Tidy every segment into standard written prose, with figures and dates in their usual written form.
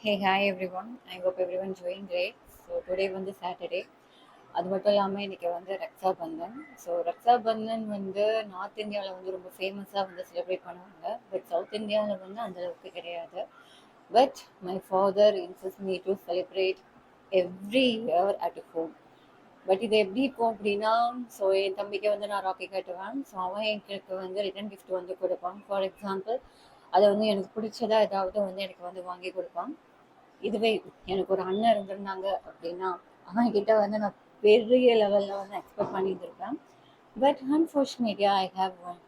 Hey, hi everyone. I hope everyone doing great. So today வந்து Saturday. அது மட்டும் இல்லாமல் இன்னைக்கு வந்து ரக்ஷா பந்தன். ஸோ ரக்ஷா பந்தன் வந்து நார்த் இந்தியாவில் வந்து ரொம்ப ஃபேமஸாக வந்து செலிப்ரேட் பண்ணுவாங்க. பட் சவுத் இந்தியாவில் வந்து அந்த அளவுக்கு கிடையாது. But my father insist me to celebrate every year at home. But இது எப்படி இருக்கும் அப்படின்னா, ஸோ என் தம்பிக்கு வந்து நான் ராக்கி கட்டுவேன். ஸோ அவன் எனக்கு வந்து ரிட்டன் கிஃப்ட் வந்து கொடுப்பான். ஃபார் எக்ஸாம்பிள் அதை வந்து எனக்கு பிடிச்சதா ஏதாவது வந்து எனக்கு வந்து வாங்கி கொடுப்பான். இதுவே எனக்கு ஒரு அண்ணன் இருந்திருந்தாங்க அப்படின்னா அவன் கிட்ட வந்து நான் பெரிய லெவலில் வந்து எக்ஸ்பெக்ட் பண்ணிட்டு இருக்கேன். But unfortunately I have one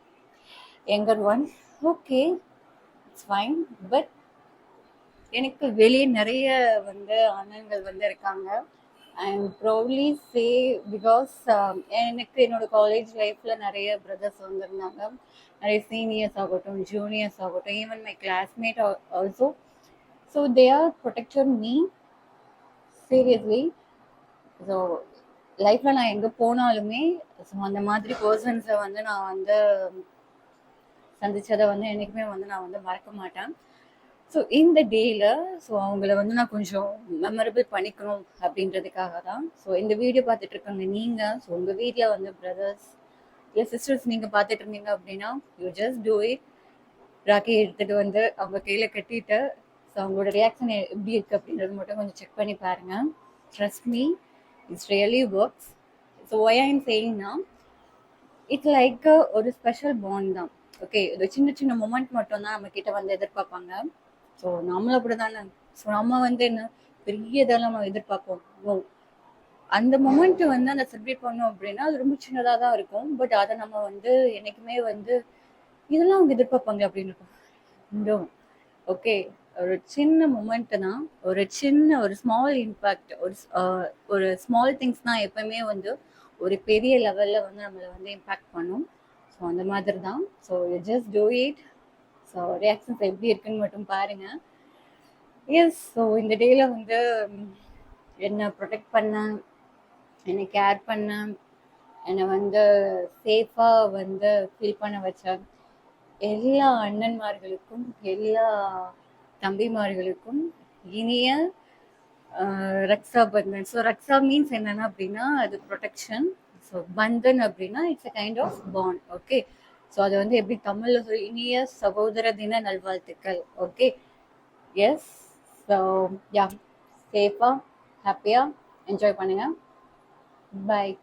younger one. Okay, it's fine. But எனக்கு வெளியே நிறைய வந்து அண்ணன்கள் வந்து இருக்காங்க. I am proudly say because எனக்கு என்னோட காலேஜ் லைஃப்பில் நிறைய பிரதர்ஸ் வந்திருந்தாங்க. நிறைய சீனியர்ஸ் ஆகட்டும், ஜூனியர்ஸ் ஆகட்டும், even my classmate also. So they are protected me seriously. So லைஃப்பில் நான் எங்கே போனாலுமே ஸோ அந்த மாதிரி பர்சன்ஸை வந்து நான் வந்து சந்தித்ததை வந்து என்றைக்குமே வந்து நான் வந்து மறக்க மாட்டேன். ஸோ இந்த டேயில் ஸோ அவங்கள வந்து நான் கொஞ்சம் மெமரபிள் பண்ணிக்கணும் அப்படின்றதுக்காக தான். ஸோ இந்த வீடியோ பார்த்துட்டு இருக்காங்க நீங்கள். ஸோ உங்கள் வீட்டில் வந்து பிரதர்ஸ் இல்லை சிஸ்டர்ஸ் நீங்கள் பார்த்துட்டு இருந்தீங்க அப்படின்னா you just do it. Rakhi எடுத்துகிட்டு வந்து அவங்க கையில் கட்டிட்டு ஸோ அவங்களோட ரியாக்ஷன் எப்படி இருக்குது அப்படின்றது மட்டும் கொஞ்சம் செக் பண்ணி பாருங்கள். Trust me, it's really works. So why I'm சேயிங்னா இட்ஸ் லைக் ஒரு ஸ்பெஷல் பாண்ட் தான். ஓகே, இது சின்ன சின்ன மொமெண்ட் மட்டும் தான் நம்ம கிட்ட வந்து எதிர்பார்ப்பாங்க. ஸோ நம்மளும் அப்படி தானே. ஸோ நம்ம வந்து என்ன பெரிய இதெல்லாம் நம்ம எதிர்பார்ப்போம். ஓ, அந்த மொமெண்ட் வந்து அந்த செலிப்ரேட் பண்ணோம் அப்படின்னா அது ரொம்ப சின்னதாக தான் இருக்கும். பட் அதை நம்ம வந்து என்றைக்குமே வந்து இதெல்லாம் அவங்க எதிர்பார்ப்பாங்க அப்படின்னு இருக்கும். ஓகே, ஒரு சின்ன மொமெண்ட் தான், ஒரு ஸ்மால் இம்பேக்ட், ஒரு ஸ்மால் திங்ஸ் தான் எப்பவுமே வந்து ஒரு பெரிய லெவலில் வந்து நம்மளை வந்து இம்பேக்ட் பண்ணும். ஸோ அந்த மாதிரி தான். So you just do it. So reactions எப்படி இருக்குன்னு மட்டும் பாருங்கள். எஸ், ஸோ இந்த டேயில் வந்து என்னை ப்ரொடெக்ட் பண்ண, என்னை கேர் பண்ண, என்னை வந்து சேஃபாக வந்து ஃபீல் பண்ண வச்ச எல்லா அண்ணன்மார்களுக்கும் எல்லா தம்பிமார்களுக்கும் இனிய ரக்ஷா பந்தன். ஸோ ரக்ஷா மீன்ஸ் என்னென்னா அப்படின்னா அது ப்ரொடெக்ஷன். ஸோ பந்தன் அப்படின்னா it's a kind of bond. Okay, so அது வந்து எப்படி தமிழில் சொல்லி இனிய சகோதர தின நல்வாழ்த்துக்கள். Okay, S. ஸோ யா, சேஃபாக ஹாப்பியாக என்ஜாய் பண்ணுங்கள். பாய்.